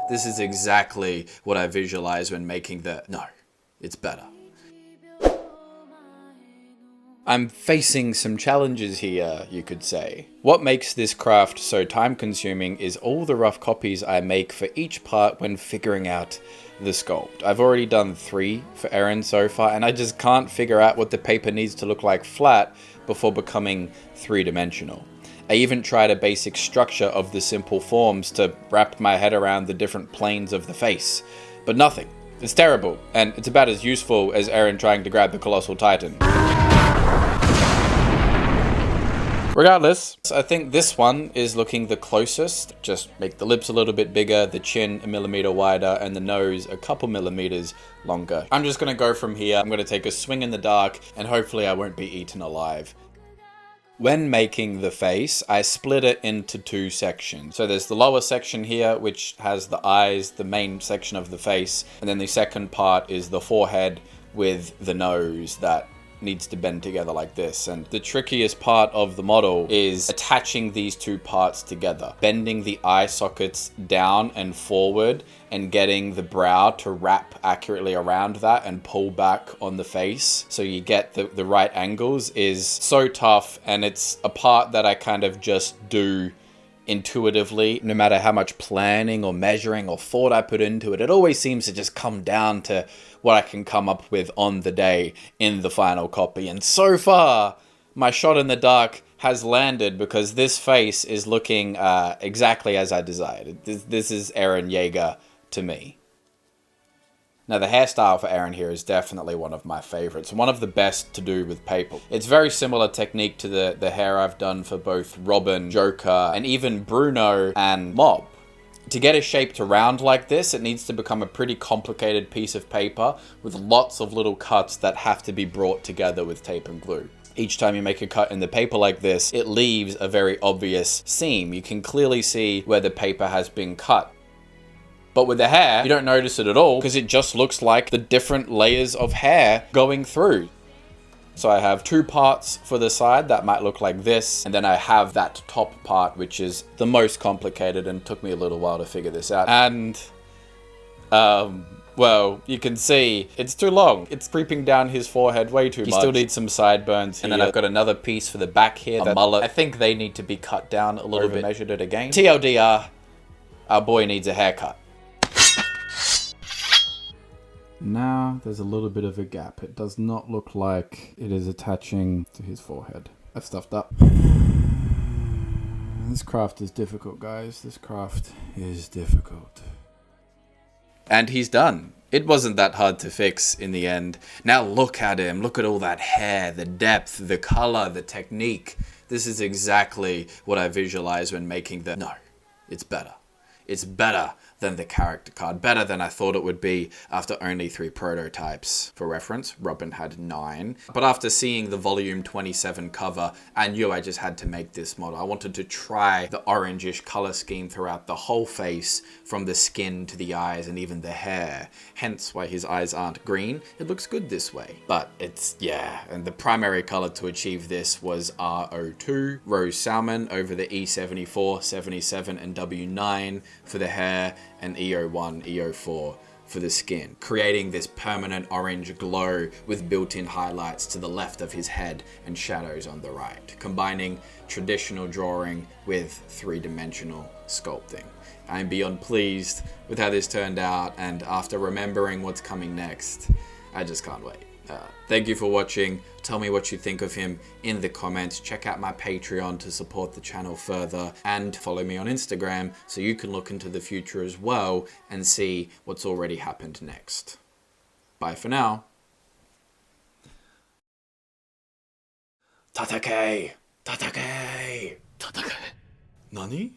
This is exactly what I visualize when making the... No, it's better. I'm facing some challenges here, you could say. What makes this craft so time-consuming is all the rough copies I make for each part when figuring out the sculpt. I've already done 3 for Eren so far, and I just can't figure out what the paper needs to look like flat before becoming 3-dimensional. I even tried a basic structure of the simple forms to wrap my head around the different planes of the face, but nothing. It's terrible, and it's about as useful as Eren trying to grab the Colossal Titan. Regardless, I think this one is looking the closest. Just make the lips a little bit bigger, the chin a millimeter wider, and the nose a couple millimeters longer. I'm just gonna go from here. I'm gonna take a swing in the dark, and hopefully I won't be eaten alive. When making the face, I split it into 2 sections. So there's the lower section here, which has the eyes, the main section of the face, and then the second part is the forehead with the nose that needs to bend together like this. And the trickiest part of the model is attaching these 2 parts together, bending the eye sockets down and forward and getting the brow to wrap accurately around that and pull back on the face so you get the right angles is so tough, and it's a part that I kind of just do intuitively. No matter how much planning or measuring or thought I put into it, it always seems to just come down to what I can come up with on the day in the final copy. And so far, my shot in the dark has landed because this face is looking exactly as I desired. This is Eren Yeager to me. Now, the hairstyle for Eren here is definitely one of my favorites, one of the best to do with paper. It's very similar technique to the hair I've done for both Robin, Joker, and even Bruno and Mob. To get a shape to round like this, it needs to become a pretty complicated piece of paper with lots of little cuts that have to be brought together with tape and glue. Each time you make a cut in the paper like this, it leaves a very obvious seam. You can clearly see where the paper has been cut. But with the hair, you don't notice it at all because it just looks like the different layers of hair going through. So I have 2 parts for the side that might look like this, and then I have that top part, which is the most complicated and took me a little while to figure this out. And, well, you can see it's too long. It's creeping down his forehead way too much. He still needs some sideburns here. And then I've got another piece for the back here, a mullet. I think they need to be cut down a little bit. Measured it again. TLDR, our boy needs a haircut. Now there's a little bit of a gap. It does not look like it is attaching to his forehead. I've stuffed up. This craft is difficult, guys. This craft is difficult. And he's done. It wasn't that hard to fix in the end. Now look at him. Look at all that hair, the depth, the color, the technique. This is exactly what I visualize when making the... No, it's better. It's better than the character card. Better than I thought it would be after only 3 prototypes. For reference, Robin had 9. But after seeing the volume 27 cover, I knew I just had to make this model. I wanted to try the orangish color scheme throughout the whole face, from the skin to the eyes and even the hair. Hence why his eyes aren't green. It looks good this way. But it's, yeah, and the primary color to achieve this was R02, Rose Salmon, over the E74, 77 and W9 for the hair, and EO1, EO4 for the skin, creating this permanent orange glow with built-in highlights to the left of his head and shadows on the right, combining traditional drawing with 3-dimensional sculpting. I'm beyond pleased with how this turned out, and after remembering what's coming next, I just can't wait. Thank you for watching. Tell me what you think of him in the comments. Check out my Patreon to support the channel further, and follow me on Instagram so you can look into the future as well and see what's already happened next. Bye for now. Tatake! Tatake! Tatake! Nani?